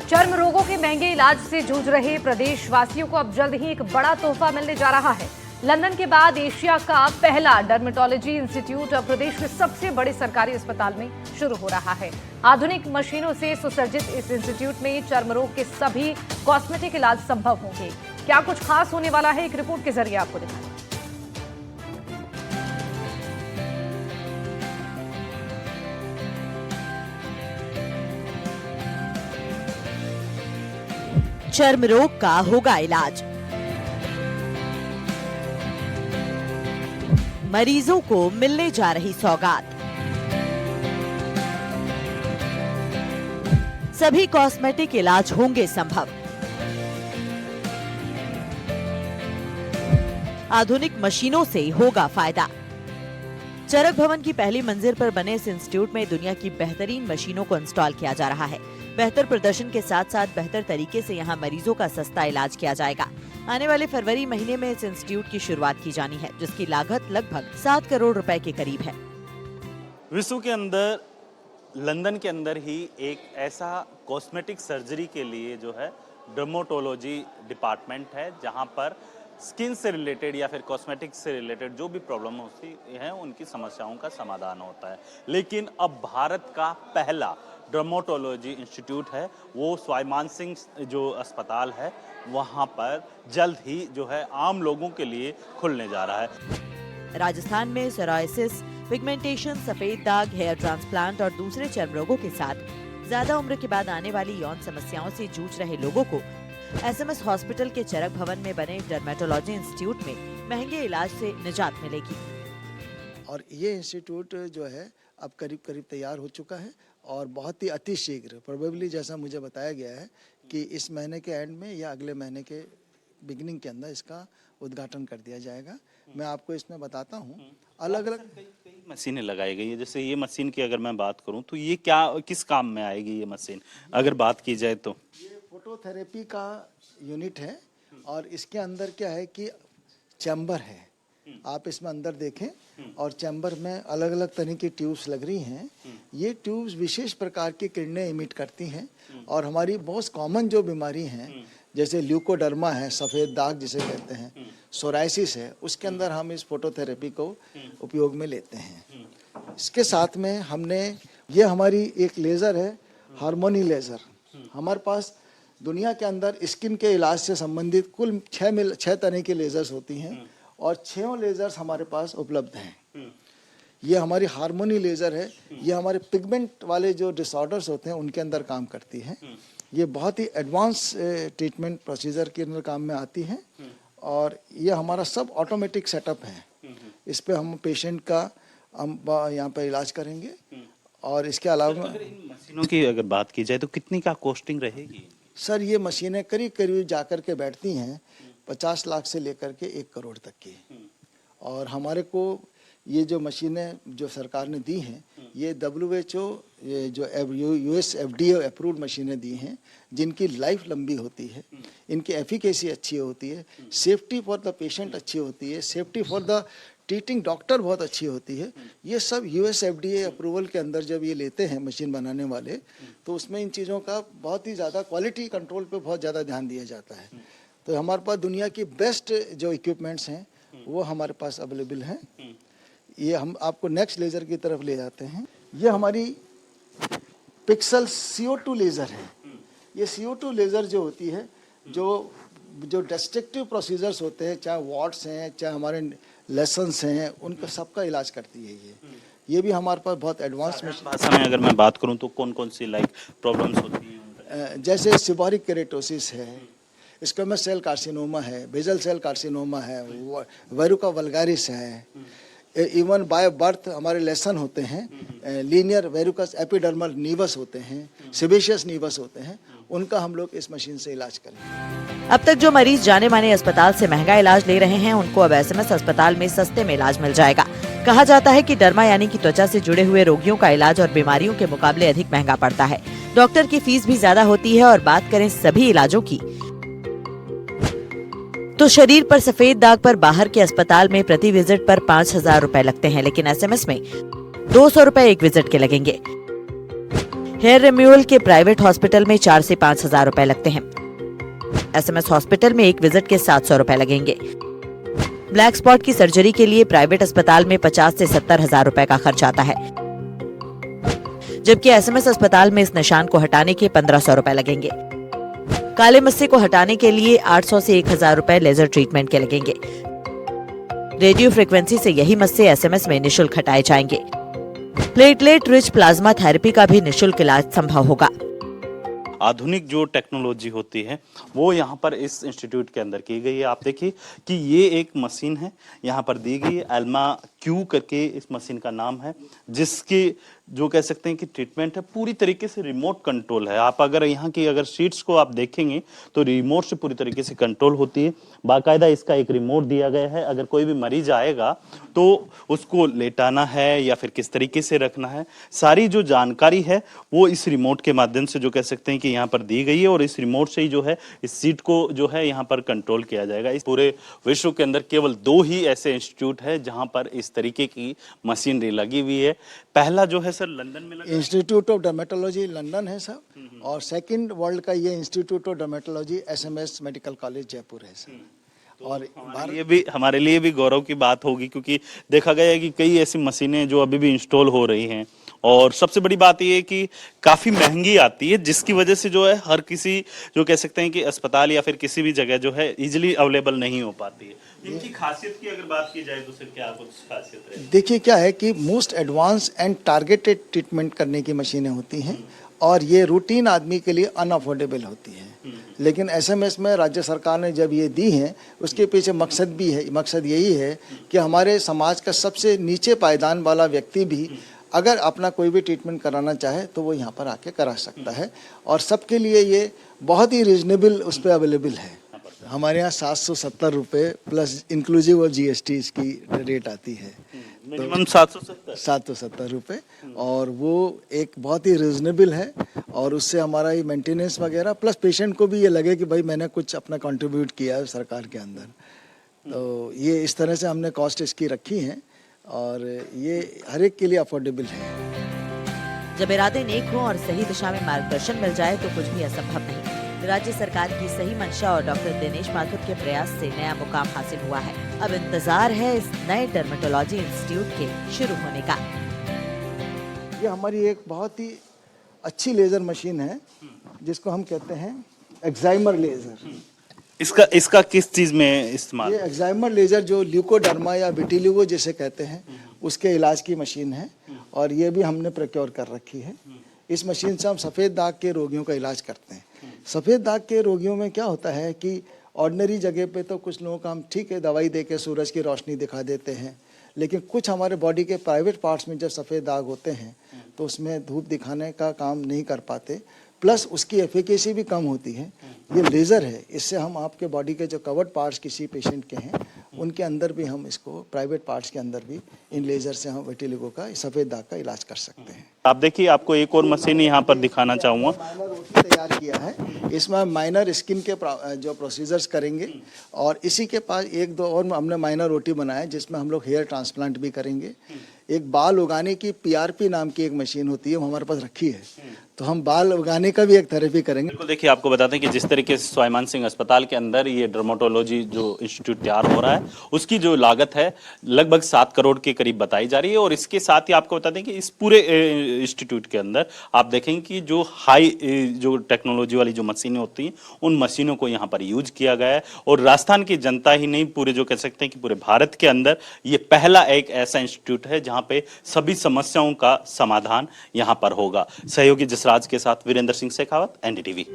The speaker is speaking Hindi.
चर्म रोगों के महंगे इलाज से जूझ रहे प्रदेशवासियों को अब जल्द ही एक बड़ा तोहफा मिलने जा रहा है। लंदन के बाद एशिया का पहला डर्मेटोलॉजी इंस्टीट्यूट अब प्रदेश के सबसे बड़े सरकारी अस्पताल में शुरू हो रहा है। आधुनिक मशीनों से सुसज्जित इस इंस्टीट्यूट में चर्म रोग के सभी कॉस्मेटिक इलाज संभव होंगे। क्या कुछ खास होने वाला है, एक रिपोर्ट के जरिए आपको दिखाएं। चर्म रोग का होगा इलाज। मरीजों को मिलने जा रही सौगात। सभी कॉस्मेटिक इलाज होंगे संभव। आधुनिक मशीनों से होगा फायदा। चरक भवन की पहली मंजिल पर बने इस इंस्टीट्यूट में दुनिया की बेहतरीन मशीनों को इंस्टॉल किया जा रहा है। बेहतर प्रदर्शन के साथ साथ बेहतर तरीके से यहाँ मरीजों का सस्ता इलाज किया जाएगा। आने वाले फरवरी महीने में इस इंस्टीट्यूट की शुरुआत की जानी है, जिसकी लागत लगभग 7 करोड़ रुपए के करीब है। विश्व के अंदर लंदन के अंदर ही एक ऐसा कॉस्मेटिक सर्जरी के लिए जो है डर्मेटोलॉजी डिपार्टमेंट है, जहां पर स्किन से रिलेटेड या फिर कॉस्मेटिक से रिलेटेड जो भी प्रॉब्लम होती है उनकी समस्याओं का समाधान होता है। लेकिन अब भारत का पहला डर्मेटोलॉजी इंस्टीट्यूट है, वो स्वाभिमान सिंह जो अस्पताल है वहां पर जल्द ही जो है आम लोगों के लिए खुलने जा रहा है। राजस्थान में सोरायसिस, पिगमेंटेशन, सफेद दाग, हेयर ट्रांसप्लांट और दूसरे चर्म रोगों के साथ ज्यादा उम्र के बाद आने वाली यौन समस्याओं से जूझ रहे लोगों को एसएमएस हॉस्पिटल के चरक भवन में बने डर्मेटोलॉजी इंस्टीट्यूट में महंगे इलाज से निजात मिलेगी। और ये इंस्टीट्यूट जो है अब करीब करीब तैयार हो चुका है और बहुत ही अति शीघ्र, प्रोबेबली जैसा मुझे बताया गया है कि इस महीने के एंड में या अगले महीने के बिगिनिंग के अंदर इसका उद्घाटन कर दिया जाएगा। मैं आपको इसमें बताता हूँ, अलग अलग कई मशीनें लगाई गई है। जैसे ये मशीन की अगर मैं बात करूं तो ये क्या किस काम में आएगी ये मशीन, अगर बात की जाए तो? ये फोटोथेरेपी का यूनिट है और इसके अंदर क्या है कि चैम्बर है। आप इसमें अंदर देखें और चैम्बर में अलग अलग तरह की ट्यूब्स लग रही हैं। ये ट्यूब्स विशेष प्रकार की किरणें इमिट करती हैं और हमारी बहुत कॉमन जो बीमारी हैं जैसे ल्यूकोडर्मा है, सफ़ेद दाग जिसे कहते हैं, सोरायसिस है, उसके अंदर हम इस फोटोथेरेपी को उपयोग में लेते हैं। इसके साथ में हमने ये हमारी एक लेज़र है, हार्मोनी लेज़र। हमारे पास दुनिया के अंदर स्किन के इलाज से संबंधित कुल 6 तरह की लेज़र्स होती हैं और 6 लेज़र्स हमारे पास उपलब्ध हैं। ये हमारी हार्मोनी लेज़र है, ये हमारे पिगमेंट वाले जो डिसऑर्डर्स होते हैं उनके अंदर काम करती है। ये बहुत ही एडवांस ट्रीटमेंट प्रोसीजर के अंदर काम में आती है और ये हमारा सब ऑटोमेटिक सेटअप है। इस पे हम पेशेंट का हम यहाँ पर इलाज करेंगे। और इसके अलावा अगर इन मशीनों की अगर बात की जाए तो कितनी का कॉस्टिंग रहेगी? सर ये मशीनें करीब करीब जाकर के बैठती हैं 50 लाख से लेकर के 1 करोड़ तक की। और हमारे को ये जो मशीनें जो सरकार ने दी हैं ये WHO ये जो US FDA अप्रूव्ड मशीनें दी हैं, जिनकी लाइफ लंबी होती है, इनकी एफिकेसी अच्छी होती है, सेफ्टी फॉर द पेशेंट अच्छी होती है, safety for the treating doctor बहुत अच्छी होती है। ये सब US FDA अप्रूवल के अंदर जब ये लेते हैं मशीन बनाने वाले, तो उसमें इन चीज़ों का बहुत ही ज़्यादा क्वालिटी कंट्रोल पे बहुत ज़्यादा ध्यान दिया जाता है। तो हमारे पास दुनिया की बेस्ट जो इक्विपमेंट्स हैं वो हमारे पास अवेलेबल हैं। ये हम आपको नेक्स्ट लेज़र की तरफ ले जाते हैं। ये हमारी पिक्सल CO2 लेज़र है। ये CO2 लेज़र जो होती है, जो डिस्ट्रक्टिव प्रोसीजर्स होते हैं, चाहे वार्ड्स हैं चाहे हमारे लेसन्स हैं, उनका सबका इलाज करती है। ये भी हमारे पास बहुत एडवांस भाषा में अगर मैं बात करूं तो कौन कौन सी प्रॉब्लम्स होती हैं? जैसे सिबोरिक केरेटोसिस है, स्क्वेमस सेल कार्सिनोमा है, बेजल सेल कार्सिनोमा है, वेरुका वल्गारिस है। इवन बाय बर्थ हमारे लेसन होते हैं, लीनियर वेरुकस एपिडर्मल नीवस होते हैं, सेबेशियस नीवस होते हैं, उनका हम लोग इस मशीन से इलाज करेंगे। अब तक जो मरीज जाने माने अस्पताल से महंगा इलाज ले रहे हैं, उनको अब एसएमएस अस्पताल में सस्ते में इलाज मिल जाएगा। कहा जाता है कि डर्मा यानी कि त्वचा से जुड़े हुए रोगियों का इलाज और बीमारियों के मुकाबले अधिक महंगा पड़ता है। डॉक्टर की फीस भी ज्यादा होती है और बात करें सभी इलाजों की तो शरीर पर सफेद दाग पर बाहर के अस्पताल में प्रति विजिट पर 5,000 रुपए लगते हैं, लेकिन एसएमएस में 200 रुपए एक विजिट के लगेंगे। हेयर रिम्यूअल के प्राइवेट हॉस्पिटल में 4 से 5 हजार रुपए लगते हैं। SMS हॉस्पिटल में एक विजिट के 700 रुपए लगेंगे। ब्लैक स्पॉट की सर्जरी के लिए प्राइवेट अस्पताल में 50 से 70 हजार रुपए का खर्च आता है, जबकि SMS अस्पताल में इस निशान को हटाने के 1500 रुपए लगेंगे। काले मस्से को हटाने के लिए 800 से 1000 रुपए लेजर ट्रीटमेंट के लगेंगे। रेडियो फ्रिक्वेंसी से यही मस्से SMS में निशुल्क हटाए जाएंगे। प्लेटलेट रिच प्लाज्मा थेरेपी का भी निशुल्क इलाज संभव होगा। आधुनिक जो टेक्नोलॉजी होती है वो यहाँ पर इस इंस्टीट्यूट के अंदर की गई है। आप देखिए कि ये एक मशीन है यहाँ पर दी गई है, एल्मा क्यू करके इस मशीन का नाम है, जिसकी जो कह सकते हैं कि ट्रीटमेंट है पूरी तरीके से रिमोट कंट्रोल है। आप अगर यहाँ की अगर शीट्स को आप देखेंगे तो रिमोट से पूरी तरीके से कंट्रोल होती है। बाकायदा इसका एक रिमोट दिया गया है, अगर कोई भी मरीज आएगा तो उसको लेटाना है या फिर किस तरीके से रखना है, सारी जो जानकारी है वो इस रिमोट के माध्यम से जो कह सकते हैं कि यहाँ पर दी गई है, और इस रिमोट से ही जो है इस सीट को जो है यहाँ पर कंट्रोल किया जाएगा। इस पूरे विश्व के अंदर केवल 2 ही ऐसे इंस्टीट्यूट है जहाँ पर इस तरीके की मशीनरी लगी हुई है। पहला जो है सर लंदन में लगा, इंस्टीट्यूट ऑफ डर्मेटोलॉजी लंदन है सर, और सेकंड वर्ल्ड का ये institute of dermatology SMS medical college Jaipur है सर। और हमारे लिए भी गौरव की बात होगी, क्योंकि देखा गया है कि कई ऐसी मशीनें जो अभी भी इंस्टॉल हो रही हैं, और सबसे बड़ी बात यह है कि काफी महंगी आती है, जिसकी वजह से जो है हर किसी जो कह सकते हैं कि अस्पताल या फिर किसी भी जगह जो है इजीली अवेलेबल नहीं हो पाती है। इनकी खासियत की अगर बात की जाए तो सर क्या कुछ खासियत है? देखिए क्या है कि most advance and targeted treatment करने की मशीनें होती हैं, और ये रूटीन आदमी के लिए अनअफोर्डेबल होती है। लेकिन SMS में राज्य सरकार ने जब ये दी हैं, उसके पीछे मकसद भी है, मकसद यही है कि हमारे समाज का सबसे नीचे पायदान वाला व्यक्ति भी अगर अपना कोई भी ट्रीटमेंट कराना चाहे तो वो यहाँ पर आके करा सकता है, और सबके लिए ये बहुत ही रीजनेबल उस पर अवेलेबल है। हमारे यहाँ 770 रुपये प्लस इंक्लूसिव और GST इसकी रेट आती है, मिनिमम 770 रुपये, और वो एक बहुत ही रीजनेबल है, और उससे हमारा ये मेंटेनेंस वगैरह प्लस पेशेंट को भी ये लगे कि भाई मैंने कुछ अपना कंट्रीब्यूट किया है सरकार के अंदर। तो ये इस तरह से हमने कॉस्ट इसकी रखी है, और ये हर एक के लिए अफोर्डेबल है। जब इरादे नेक हों और सही दिशा में मार्गदर्शन मिल जाए तो कुछ भी असंभव नहीं। राज्य सरकार की सही मंशा और डॉक्टर दिनेश माथुर के प्रयास से नया मुकाम हासिल हुआ है। अब इंतजार है इस नए डर्मेटोलॉजी इंस्टीट्यूट के शुरू होने का। ये हमारी एक बहुत ही अच्छी लेजर मशीन है, जिसको हम कहते हैं एक्साइमर लेजर। इसका किस चीज में इस्तेमाल? ये एक्साइमर लेजर जो ल्यूकोडर्मा या विटिलिगो जिसे कहते हैं उसके इलाज की मशीन है, और ये भी हमने प्रोक्योर कर रखी है। इस मशीन से हम सफ़ेद दाग के रोगियों का इलाज करते हैं। सफ़ेद दाग के रोगियों में क्या होता है कि ऑर्डिनरी जगह पे तो कुछ लोगों का हम ठीक है दवाई दे के सूरज की रोशनी दिखा देते हैं, लेकिन कुछ हमारे बॉडी के प्राइवेट पार्ट्स में जब सफ़ेद दाग होते हैं तो उसमें धूप दिखाने का काम नहीं कर पाते, प्लस उसकी एफिकेसी भी कम होती है। ये लेज़र है, इससे हम आपके बॉडी के जो कवर्ड पार्ट्स किसी पेशेंट के हैं उनके अंदर भी हम इसको प्राइवेट पार्ट्स के अंदर भी इन लेज़र से हम विटिलिगो का सफ़ेद दाग का इलाज कर सकते हैं। आप देखिए, आपको एक और मशीन यहाँ पर दिखाना चाहूँगा। माइनर ओटी तैयार किया है, इसमें माइनर स्किन के जो प्रोसीजर्स करेंगे, और इसी के पास 1-2 और हमने माइनर ओटी बनाया है जिसमें हम लोग हेयर ट्रांसप्लांट भी करेंगे। एक बाल उगाने की PRP नाम की एक मशीन होती है, वो हमारे पास रखी है, तो हम बाल उगाने का भी एक थेरेपी करेंगे। बिल्कुल, देखिए आपको बताते हैं कि जिस तरीके से स्वाभिमान सिंह अस्पताल के अंदर ये डर्मेटोलॉजी जो इंस्टीट्यूट तैयार हो रहा है उसकी जो लागत है लगभग 7 करोड़ के करीब बताई जा रही है, और इसके साथ ही आपको बता दें कि इस पूरे इंस्टीट्यूट के अंदर आप देखेंगे कि जो हाई जो टेक्नोलॉजी वाली जो मशीनें होती हैं उन मशीनों को यहाँ पर यूज किया गया है, और राजस्थान की जनता ही नहीं पूरे जो कह सकते हैं कि पूरे भारत के अंदर ये पहला एक ऐसा इंस्टीट्यूट है जहाँ पे सभी समस्याओं का समाधान यहाँ पर होगा। सहयोगी जसराज के साथ वीरेंद्र सिंह शेखावत, NDTV।